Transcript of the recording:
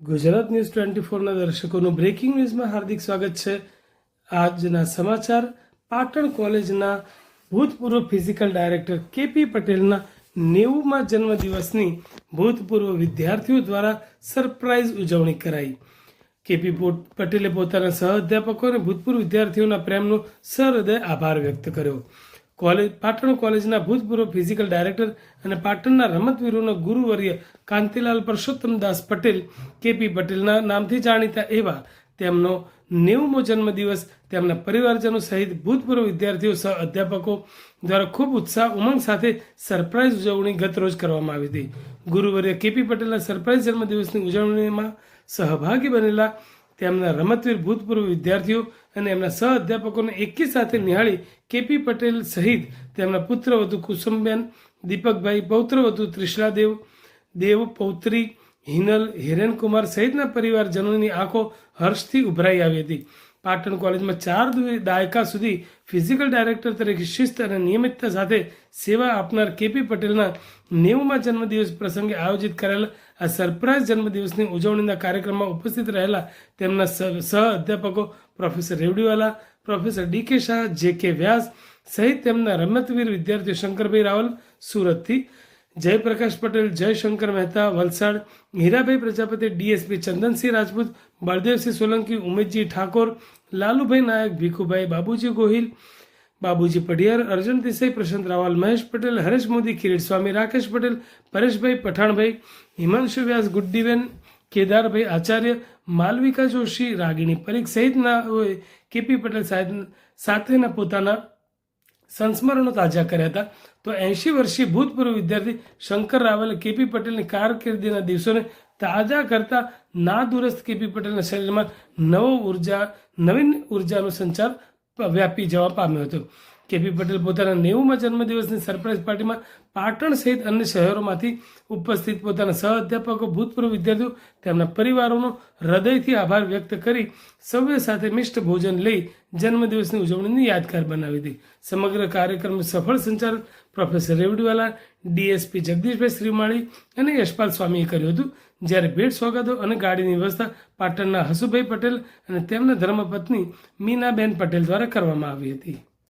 Gujarat news 24ના દર્શકોનું breaking ન્યૂઝમાં હાર્દિક સ્વાગત છે। આજના સમાચાર પાટણ કોલેજના ભૂતપૂર્વ ફિઝિકલ ડાયરેક્ટર કેપી પટેલના 90મા જન્મદિવસની ભૂતપૂર્વ વિદ્યાર્થીઓ દ્વારા સરપ્રાઇઝ ઉજવણી કરાઈ। કેપી પટેલે પોતાના સહ અધ્યાપકો અને ભૂતપૂર્વ વિદ્યાર્થીઓના પ્રેમનો સહૃદય આભાર વ્યક્ત કર્યો। પાટણ કોલેજના ભૂતપૂર્વ ફિઝિકલ ડાયરેક્ટર અને પાટણના રમતવીરોના ગુરુવર્ય કાંતિલાલ પરસોત્તમદાસ પટેલ કેપી પટેલના નામથી જાણીતા એવા તેમનો 90મો જન્મદિવસ તેમના પરિવારજનો સહિત ભૂતપૂર્વ વિદ્યાર્થીઓ સહ અધ્યાપકો દ્વારા ખૂબ ઉત્સાહ ઉમંગ સાથે સરપ્રાઇઝ ઉજવણી ગતરોજ કરવામાં આવી હતી। ગુરુવર્ય કેપી પટેલના સરપ્રાઇઝ જન્મદિવસની ઉજવણીમાં સહભાગી બનેલા તેમના રમતવીર ભૂતપૂર્વ વિદ્યાર્થીઓ અને એમના સહ અધ્યાપકોને એકી સાથે નિહાળી કેપી પટેલ સહિત તેમના પુત્રવધુ કુસુમબેન, દીપકભાઈ, પૌત્રવધુ ત્રિશલા દેવ, પૌત્રી હિનલ, હિરેનકુમાર સહિતના પરિવારજનોની આંખો હર્ષથી ઉભરાઈ આવી હતી। પાટણ કોલેજમાં 4 દાયકા સુધી ફિઝિકલ ડાયરેક્ટર તરીકે શિસ્ત અને નિયમિતતા સાથે સેવા આપનાર કેપી પટેલના 90મા જન્મદિવસ પ્રસંગે આયોજિત કરેલા આ સરપ્રાઇઝ જન્મદિવસની ઉજવણીના કાર્યક્રમમાં ઉપસ્થિત રહેલા તેમના સહ અધ્યાપકો પ્રોફેસર રેવડીવાલા, પ્રોફેસર ડી.કે. શાહ, જે.કે. વ્યાસ સહિત તેમના રમતવીર વિદ્યાર્થીઓ શંકરભાઈ રાવલ સુરતથી, જયપ્રકાશ પટેલ, જયશંકર મહેતા વલસાડ, હીરાભાઈ પ્રજાપતિ, ડીએસપી ચંદનસિંહ રાજપૂત, બળદેવસિંહ સોલંકી, ઉમેશજી ઠાકોર, લાલુભાઈ નાયક, ભીખુભાઈ, બાબુજી ગોહિલ, બાબુજી પઢિયાર, અર્જુન દેસાઈ, પ્રશાંત રાવલ, મહેશ પટેલ, હરેશ મોદી, કિરીટ સ્વામી, રાકેશ પટેલ, પરેશભાઈ પઠાણભાઈ, હિમાંશુ વ્યાસ, ગુડ્ડીબેન, કેદારભાઈ આચાર્ય, માલવિકા જોશી, રાગિણી પરીખ સહિતના કેપી પટેલ સાથેના પોતાના સંસ્મરણો તાજા કર્યા હતા। તો 80 વર્ષીય ભૂતપૂર્વ વિદ્યાર્થી શંકર રાવલે કેપી પટેલની કારકિર્દીના દિવસોને તાજા કરતા નાદુરસ્ત કેપી પટેલના શરીરમાં નવીન ઉર્જાનો સંચાર વ્યાપી જવા પામ્યો હતો। કેપી પટેલ પોતાના 90મા જન્મદિવસની સરપ્રાઇઝ પાર્ટીમાં પાટણ સહિત અન્ય શહેરોમાંથી ઉપસ્થિત પોતાના સહ અધ્યાપકો, ભૂતપૂર્વ વિદ્યાર્થીઓ, તેમના પરિવારોનો હૃદયથી આભાર વ્યક્ત કરી સૌએ સાથે મિષ્ટ ભોજન લઈ જન્મદિવસની ઉજવણીને યાદગાર બનાવી હતી। સમગ્ર કાર્યક્રમનું સફળ સંચાલન પ્રોફેસર રેવડીવાલા, ડીએસપી જગદીશભાઈ શ્રીમાળી અને યશપાલ સ્વામીએ કર્યું હતું, જ્યારે ભેટ સોગાદો અને ગાડીની વ્યવસ્થા પાટણના હસુભાઈ પટેલ અને તેમના ધર્મપત્ની મીનાબેન પટેલ દ્વારા કરવામાં આવી હતી।